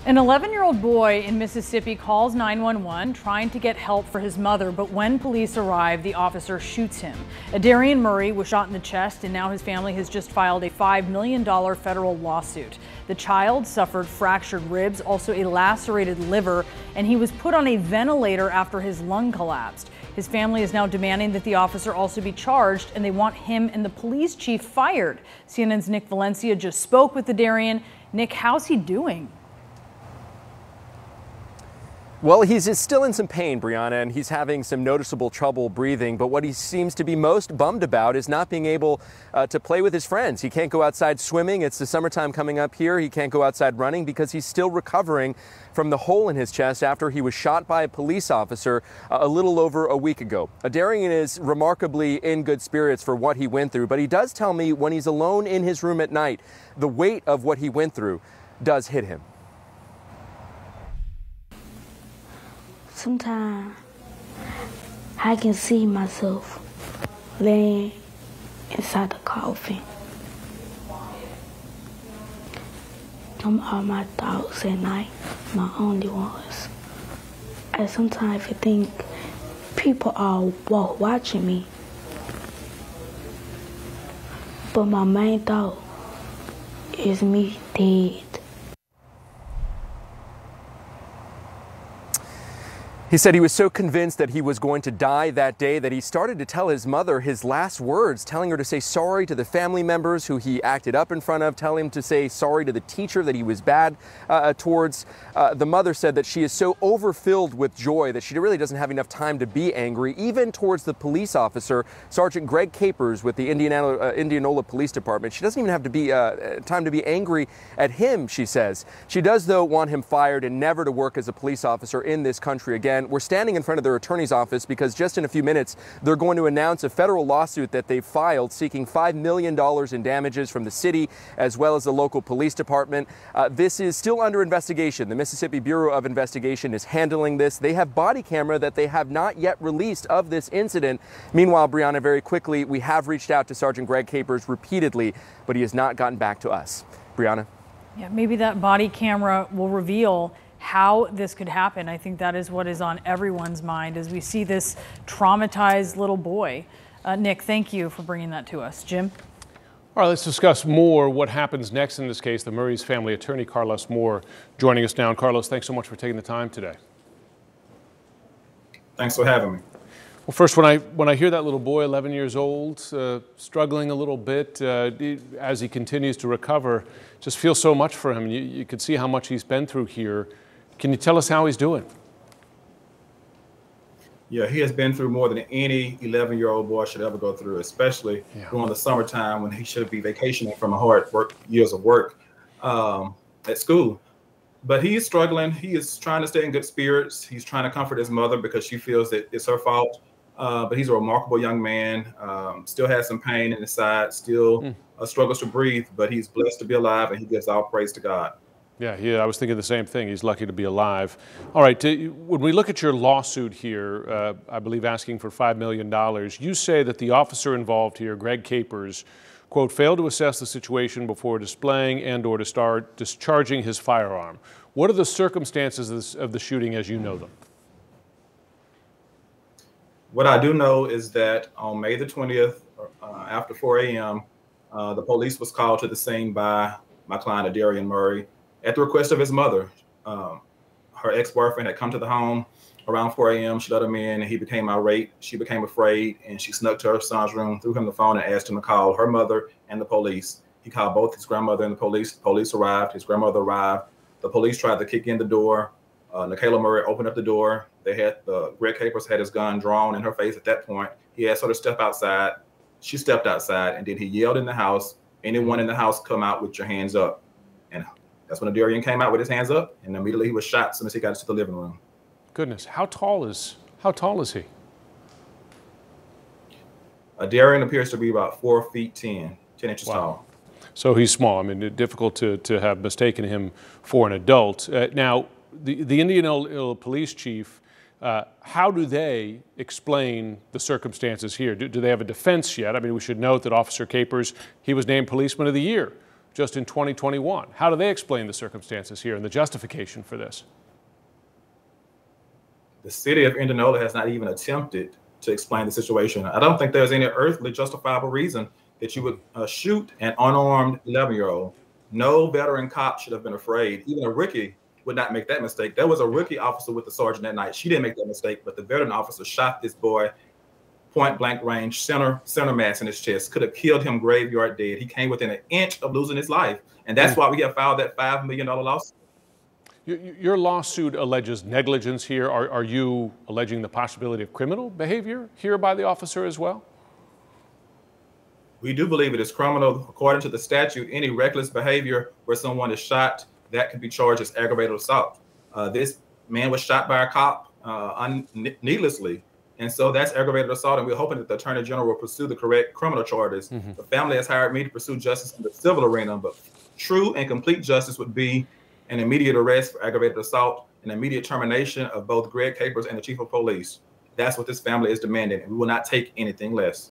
An 11-year-old boy in Mississippi calls 911 trying to get help for his mother, but when police arrive, the officer shoots him. Adarian Murray was shot in the chest, and now his family has just filed a $5 million federal lawsuit. The child suffered fractured ribs, also a lacerated liver, and he was put on a ventilator after his lung collapsed. His family is now demanding that the officer also be charged, and they want him and the police chief fired. CNN's Nick Valencia just spoke with Adarian. Nick, how's he doing? Well, he's still in some pain, Brianna, and he's having some noticeable trouble breathing. But what he seems to be most bummed about is not being able to play with his friends. He can't go outside swimming. It's the summertime coming up here. He can't go outside running because he's still recovering from the hole in his chest after he was shot by a police officer a little over a week ago. Adarian is remarkably in good spirits for what he went through, but he does tell me when he's alone in his room at night, the weight of what he went through does hit him. Sometimes I can see myself laying inside the coffin. Them are my thoughts at night, my only ones. And sometimes I think people are watching me. But my main thought is me dead. He said he was so convinced that he was going to die that day that he started to tell his mother his last words, telling her to say sorry to the family members who he acted up in front of, telling him to say sorry to the teacher that he was bad towards. The mother said that she is so overfilled with joy that she really doesn't have enough time to be angry, even towards the police officer, Sergeant Greg Capers with the Indianola Police Department. She doesn't even have to be time to be angry at him, she says. She does, though, want him fired and never to work as a police officer in this country again. We're standing in front of their attorney's office because just in a few minutes, they're going to announce a federal lawsuit that they've filed seeking $5 million in damages from the city as well as the local police department. This is still under investigation. The Mississippi Bureau of Investigation is handling this. They have body camera that they have not yet released of this incident. Meanwhile, Brianna, very quickly, we have reached out to Sergeant Greg Capers repeatedly, but he has not gotten back to us. Brianna? Yeah, maybe that body camera will reveal how this could happen. I think that is what is on everyone's mind as we see this traumatized little boy. Nick, thank you for bringing that to us. Jim? All right, let's discuss more what happens next in this case. The Murray's family attorney, Carlos Moore, joining us now. And Carlos, thanks so much for taking the time today. Thanks for having me. Well, first, when I hear that little boy, 11 years old, struggling a little bit as he continues to recover, just feel so much for him. You could see how much he's been through here. Can you tell us how he's doing? Yeah, he has been through more than any 11-year-old boy should ever go through, especially during the summertime when he should be vacationing from a hard years of work at school. But he is struggling. He is trying to stay in good spirits. He's trying to comfort his mother because she feels that it's her fault. But he's a remarkable young man, still has some pain in his side, still struggles to breathe, but he's blessed to be alive, and he gives all praise to God. Yeah, I was thinking the same thing. He's lucky to be alive. All right, when we look at your lawsuit here, I believe asking for $5 million, you say that the officer involved here, Greg Capers, quote, failed to assess the situation before displaying and or to start discharging his firearm. What are the circumstances of the shooting as you know them? What I do know is that on May the 20th, after 4 a.m., the police was called to the scene by my client, Adarian Murray, at the request of his mother. Her ex-boyfriend had come to the home around 4 a.m. She let him in, and he became irate. She became afraid, and she snuck to her son's room, threw him the phone, and asked him to call her mother and the police. He called both his grandmother and the police. The police arrived. His grandmother arrived. The police tried to kick in the door. Nikayla Murray opened up the door. Greg Capers had his gun drawn in her face at that point. He asked her to step outside. She stepped outside, and then he yelled in the house, anyone in the house, come out with your hands up. And that's when Adarian came out with his hands up, and immediately he was shot as soon as he got into the living room. Goodness, how tall is he? Adarian appears to be about 4 feet 10 inches tall. So he's small. I mean, difficult to have mistaken him for an adult. Now, the Indianola police chief, how do they explain the circumstances here? Do they have a defense yet? I mean, we should note that Officer Capers, he was named Policeman of the Year just in 2021. How do they explain the circumstances here and the justification for this? The city of Indianola has not even attempted to explain the situation. I don't think there's any earthly justifiable reason that you would shoot an unarmed 11-year-old. No veteran cop should have been afraid. Even a rookie would not make that mistake. There was a rookie officer with the sergeant that night. She didn't make that mistake, but the veteran officer shot this boy point blank range, center mass in his chest, could have killed him graveyard dead. He came within an inch of losing his life. And that's why we have filed that $5 million lawsuit. Your lawsuit alleges negligence here. Are you alleging the possibility of criminal behavior here by the officer as well? We do believe it is criminal. According to the statute, any reckless behavior where someone is shot, that can be charged as aggravated assault. This man was shot by a cop needlessly. And so that's aggravated assault. And we're hoping that the Attorney General will pursue the correct criminal charges. The family has hired me to pursue justice in the civil arena, but true and complete justice would be an immediate arrest for aggravated assault, an immediate termination of both Greg Capers and the chief of police. That's what this family is demanding, and we will not take anything less.